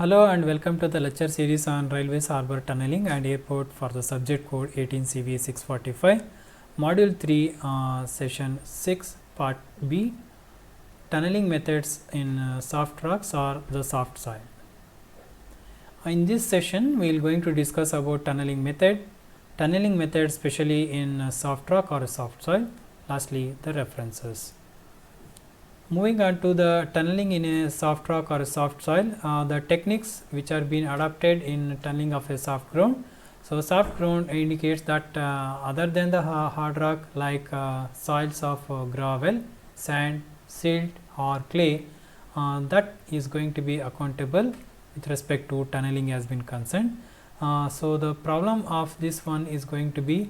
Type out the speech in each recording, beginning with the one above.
Hello and welcome to the lecture series on railways, harbour tunneling and airport for the subject code 18 CV 645, module 3, session 6, part B, tunneling methods in soft rocks or the soft soil. In this session we will going to discuss about tunneling method especially in soft rock or soft soil, lastly the references. Moving on to the tunneling in a soft rock or a soft soil, the techniques which are being adopted in tunneling of a soft ground. So, soft ground indicates that other than the hard rock like soils of gravel, sand, silt or clay, that is going to be accountable with respect to tunneling has been concerned. So, the problem of this one is going to be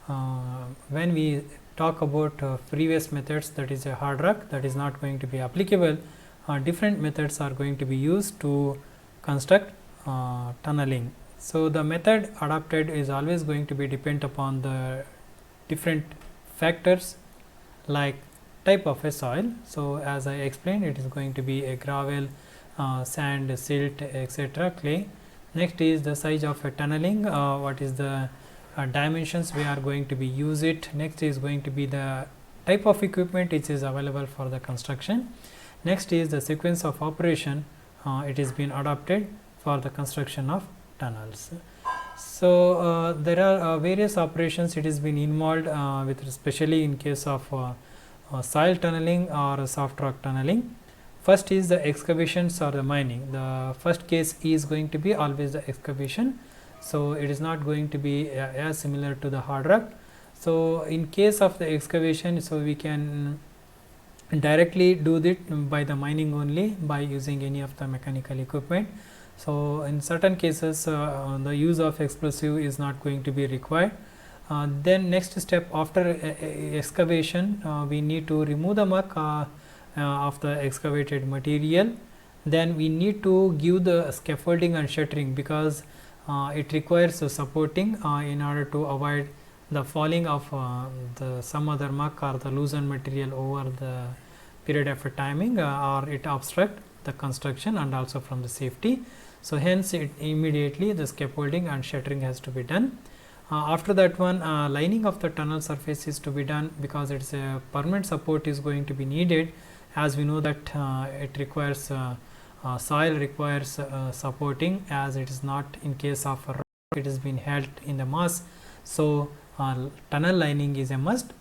when we talk about previous methods, that is a hard rock, that is not going to be applicable. Different methods are going to be used to construct tunneling. So, the method adopted is always going to be depend upon the different factors like type of a soil. So, as I explained, it is going to be a gravel, sand, silt, etc., clay. Next is the size of a tunneling, what is the dimensions we are going to be use it. Next is going to be the type of equipment which is available for the construction. Next is the sequence of operation it is been adopted for the construction of tunnels. So, there are various operations it has been involved with especially in case of soil tunneling or soft rock tunneling. First is the excavations or the mining. The first case is going to be always the excavation. So, it is not going to be as similar to the hard rock. So, in case of the excavation, so we can directly do it by the mining only by using any of the mechanical equipment. So, in certain cases the use of explosive is not going to be required. Then next step after excavation, we need to remove the muck of the excavated material. Then we need to give the scaffolding and shuttering because it requires supporting in order to avoid the falling of the some other muck or the loosened material over the period of timing or it obstruct the construction and also from the safety. So, hence it immediately the scaffolding and shuttering has to be done. After that one, lining of the tunnel surface is to be done because it is a permanent support is going to be needed, as we know that it requires soil requires supporting, as it is not in case of a rock, it has been held in the mass. So, tunnel lining is a must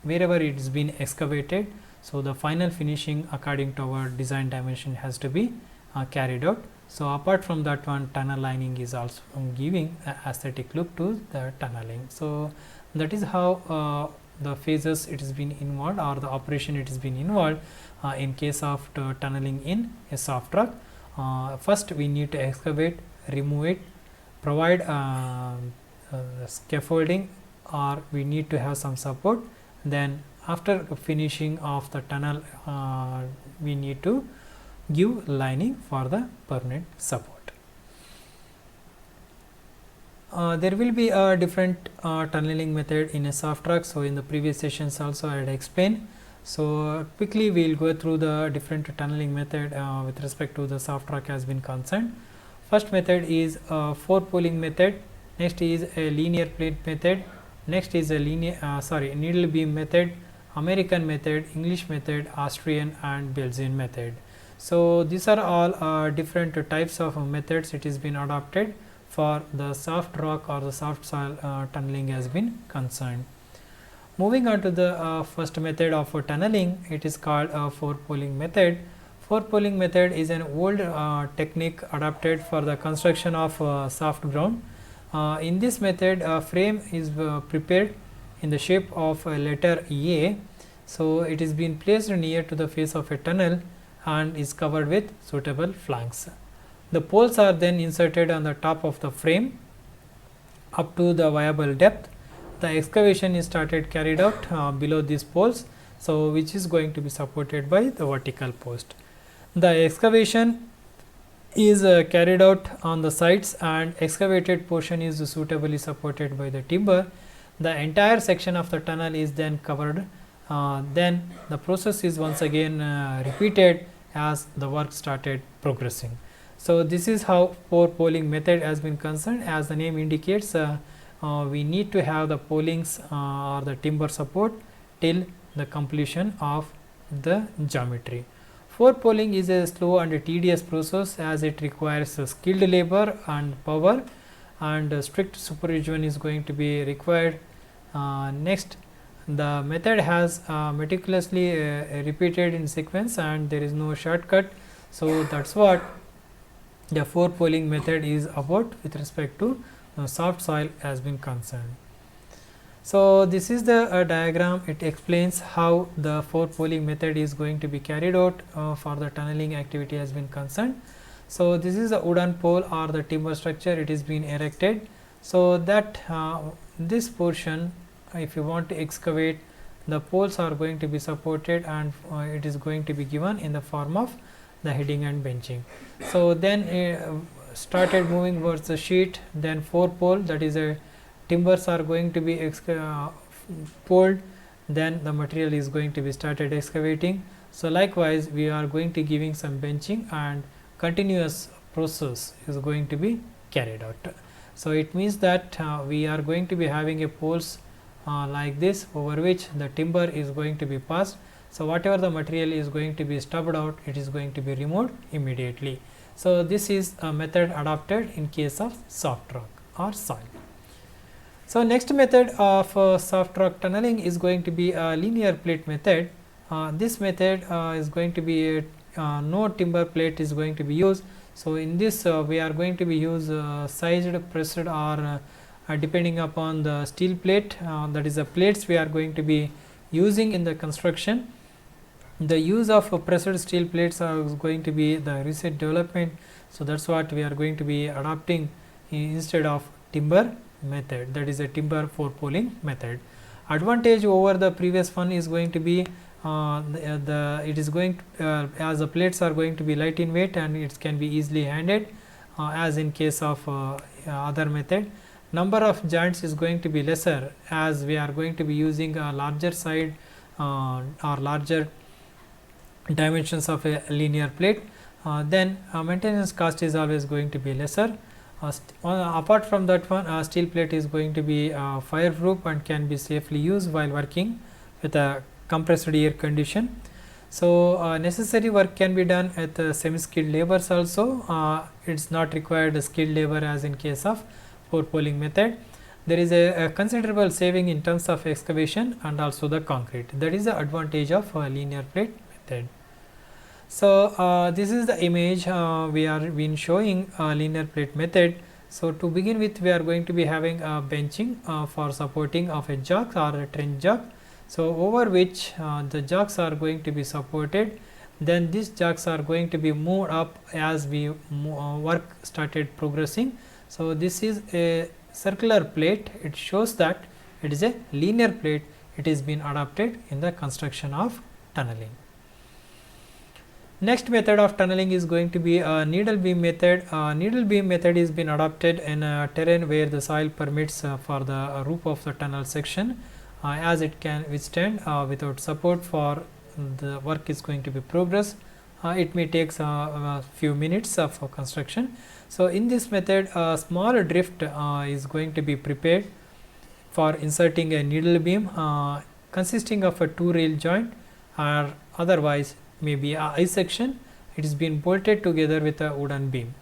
wherever it is been excavated. So, the final finishing according to our design dimension has to be carried out. So, apart from that one, tunnel lining is also giving an aesthetic look to the tunneling. So, that is how the phases it has been involved or the operation it has been involved in case of tunneling in a soft rock. First we need to excavate, remove it, provide scaffolding or we need to have some support. Then after finishing of the tunnel we need to give lining for the permanent support. There will be a different tunneling method in a soft rock. So, in the previous sessions also I had explained. So, quickly we will go through the different tunneling method with respect to the soft rock has been concerned. First method is a 4-poling method, next is a linear plate method, next is a needle beam method, American method, English method, Austrian and Belgian method. So, these are all different types of methods it has been adopted for the soft rock or the soft soil tunneling has been concerned. Moving on to the first method of tunneling, it is called a 4-poling method. 4-poling method is an old technique adopted for the construction of soft ground. In this method, a frame is prepared in the shape of a letter A. So, it is been placed near to the face of a tunnel and is covered with suitable flanks. The poles are then inserted on the top of the frame up to the viable depth. The excavation is carried out below these poles, so which is going to be supported by the vertical post. The excavation is carried out on the sides and excavated portion is suitably supported by the timber. The entire section of the tunnel is then covered. Then the process is once again repeated as the work started progressing. So this is how pore poling method has been concerned. As the name indicates, we need to have the polings or the timber support till the completion of the geometry. Pore poling is a slow and a tedious process, as it requires skilled labor and power, and strict supervision is going to be required. Next, the method has meticulously repeated in sequence, and there is no shortcut. So that's what the pore poling method is about with respect to soft soil has been concerned. So this is the diagram. It explains how the pore poling method is going to be carried out for the tunneling activity has been concerned. So this is the wooden pole or the timber structure. It is being erected, so that this portion, if you want to excavate, the poles are going to be supported, and it is going to be given in the form of the heading and benching. So then started moving towards the sheet, then 4 pole, that is a timbers are going to be poled, then the material is going to be started excavating. So likewise we are going to giving some benching, and continuous process is going to be carried out. So it means that we are going to be having a poles like this, over which the timber is going to be passed. So whatever the material is going to be stubbed out, it is going to be removed immediately. So this is a method adopted in case of soft rock or soil. So next method of soft rock tunneling is going to be a linear plate method. This method is going to be no timber plate is going to be used. So in this we are going to be use sized, pressed, or depending upon the steel plate, that is the plates we are going to be using in the construction. The use of pressed steel plates are going to be the recent development. So that's what we are going to be adopting instead of timber method, that is a timber pore poling method. Advantage over the previous one is going to be it is going to, as the plates are going to be light in weight, and it can be easily handled, as in case of other method. Number of joints is going to be lesser, as we are going to be using a larger side or larger dimensions of a linear plate. Then maintenance cost is always going to be lesser. Apart from that one, steel plate is going to be fireproof and can be safely used while working with a compressed air condition. So necessary work can be done at semi-skilled laborers also. It's not required skilled labor as in case of pore poling method. There is a considerable saving in terms of excavation and also the concrete. That is the advantage of linear plate method. So this is the image we are been showing linear plate method. So to begin with, we are going to be having a benching for supporting of a jog or a trench jog. So over which the jogs are going to be supported. Then these jogs are going to be moved up as we work started progressing. So this is a circular plate. It shows that it is a linear plate. It is been adopted in the construction of tunneling. Next method of tunneling is going to be a needle beam method. Needle beam method is been adopted in a terrain where the soil permits for the roof of the tunnel section, as it can withstand without support for the work is going to be progress. It may take a few minutes of construction. So in this method, a small drift is going to be prepared for inserting a needle beam consisting of a 2 rail joint, or otherwise maybe a I section. It is been bolted together with a wooden beam.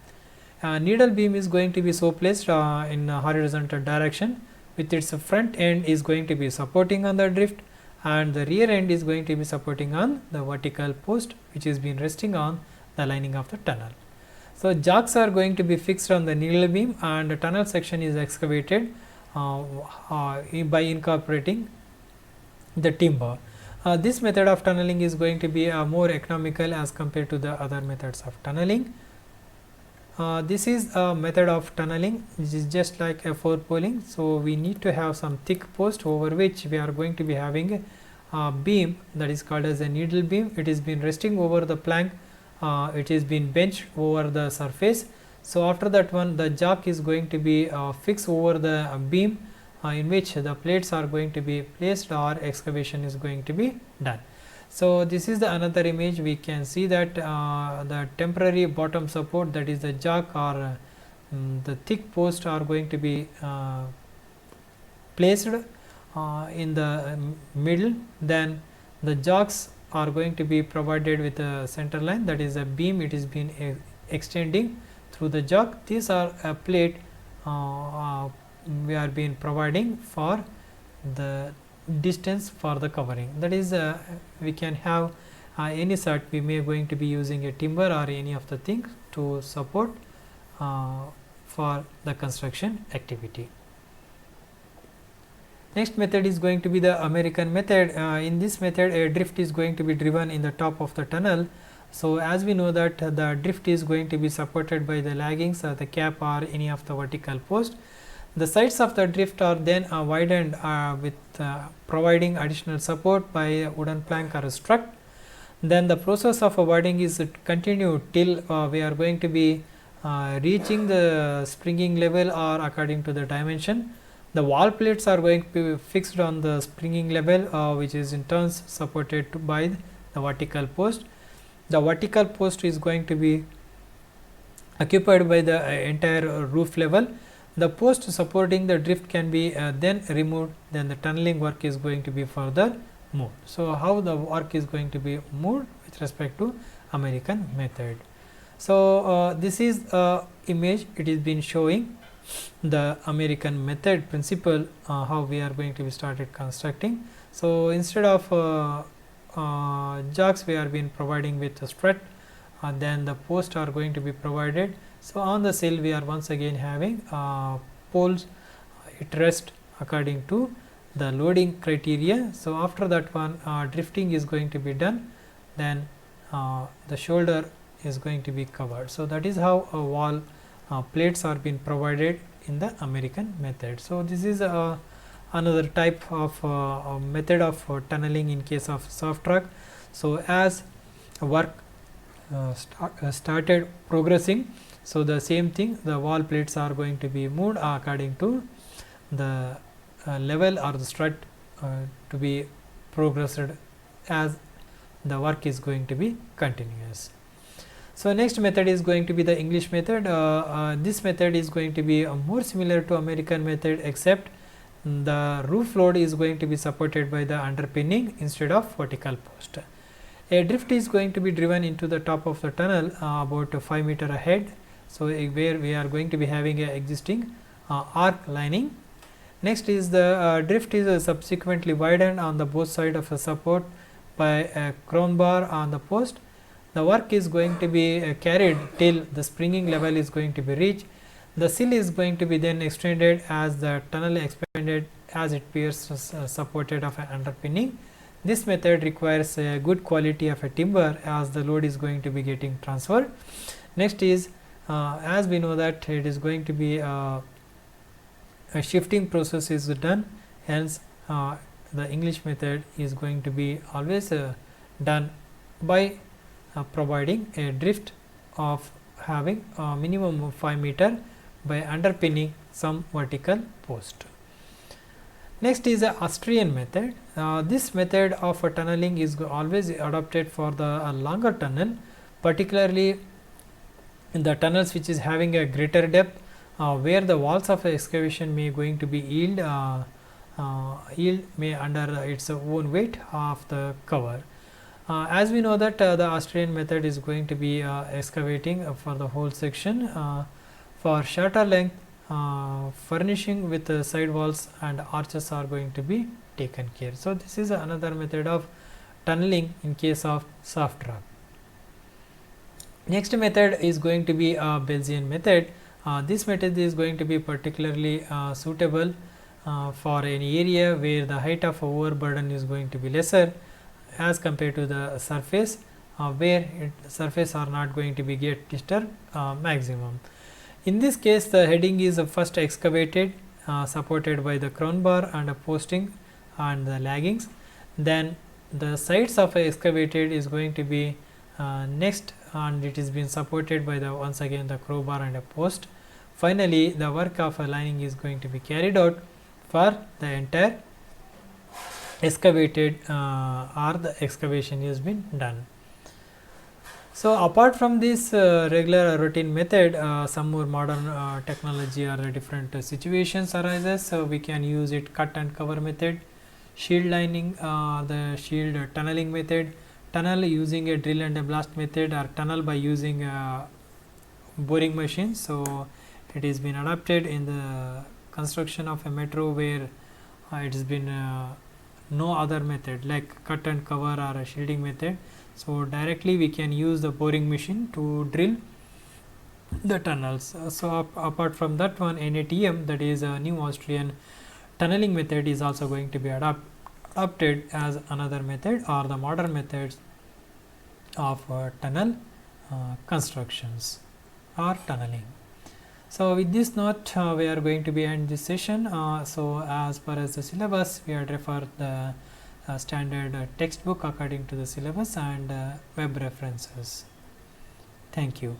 Needle beam is going to be so placed in a horizontal direction, with its front end is going to be supporting on the drift, and the rear end is going to be supporting on the vertical post, which is been resting on the lining of the tunnel. So jogs are going to be fixed on the needle beam, and the tunnel section is excavated by incorporating the timber. This method of tunneling is going to be more economical as compared to the other methods of tunneling. This is a method of tunneling which is just like a pore poling. So we need to have some thick post over which we are going to be having a beam that is called as a needle beam. It is been resting over the plank. It is been benched over the surface. So after that one, the jog is going to be fixed over the beam, in which the plates are going to be placed or excavation is going to be done. So this is the another image. We can see that the temporary bottom support, that is the jack or the thick post, are going to be placed in the middle. Then the jacks are going to be provided with a center line, that is a beam. It is been extending through the jack. These are a plate we are been providing for the distance for the covering. That is we can have any sort. We may going to be using a timber or any of the things to support for the construction activity. Next method is going to be the American method. In this method, a drift is going to be driven in the top of the tunnel. So as we know that the drift is going to be supported by the laggings, the cap or any of the vertical post. The sides of the drift are then widened with providing additional support by a wooden plank or a strut. Then the process of widening is continued till we are going to be reaching the springing level or according to the dimension. The wall plates are going to be fixed on the springing level, which is in turn supported by the vertical post. The vertical post is going to be occupied by the entire roof level. The post supporting the drift can be then removed, then the tunneling work is going to be further moved. So how the work is going to be moved with respect to American method. So this is image. It is been showing the American method principle, how we are going to be started constructing. So instead of jacks, we are been providing with a strut, then the posts are going to be provided. So on the sill we are once again having poles. It rests according to the loading criteria. So after that one, drifting is going to be done, then the shoulder is going to be covered. So that is how a wall plates are being provided in the American method. So this is another type of method of tunneling in case of soft rock. So as work started progressing, so the same thing, the wall plates are going to be moved according to the level or the strut to be progressed as the work is going to be continuous. So next method is going to be the English method. This method is going to be more similar to American method, except the roof load is going to be supported by the underpinning instead of vertical post. A drift is going to be driven into the top of the tunnel about 5 meter ahead. So where we are going to be having a existing arc lining. Next is the drift is subsequently widened on the both side of the support by a crown bar on the post. The work is going to be carried till the springing level is going to be reached. The sill is going to be then extended as the tunnel expanded as it appears supported of an underpinning. This method requires a good quality of a timber as the load is going to be getting transferred. Next is as we know that it is going to be a shifting process is done, hence the English method is going to be always done by providing a drift of having a minimum of 5 meter by underpinning some vertical post. Next is the Austrian method. This method of tunneling is always adopted for the longer tunnel, particularly in the tunnels which is having a greater depth, where the walls of excavation may going to be yield may under its own weight of the cover. As we know that the Austrian method is going to be excavating for the whole section. For shorter length, furnishing with side walls and arches are going to be taken care. So this is another method of tunneling in case of soft rock. Next method is going to be a Bayesian method. This method is going to be particularly suitable for any area where the height of overburden is going to be lesser as compared to the surface, where surface are not going to be get disturbed maximum. In this case, the heading is first excavated, supported by the crown bar and a posting and the laggings. Then the sides of excavated is going to be next, and it is being supported by the once again the crowbar and a post. Finally, the work of lining is going to be carried out for the entire excavated or the excavation has been done. So apart from this regular routine method, some more modern technology or different situations arises. So we can use it cut and cover method, shield lining, the shield tunneling method, tunnel using a drill and a blast method, or tunnel by using boring machine. So it has been adapted in the construction of a metro where it has been no other method like cut and cover or a shielding method. So directly we can use the boring machine to drill the tunnels. So apart from that one, NATM, that is a new Austrian tunneling method, is also going to be adopted as another method or the modern methods of tunnel constructions or tunneling. So with this note, we are going to be end this session. So as per as the syllabus, we had referred the standard textbook according to the syllabus and web references. Thank you.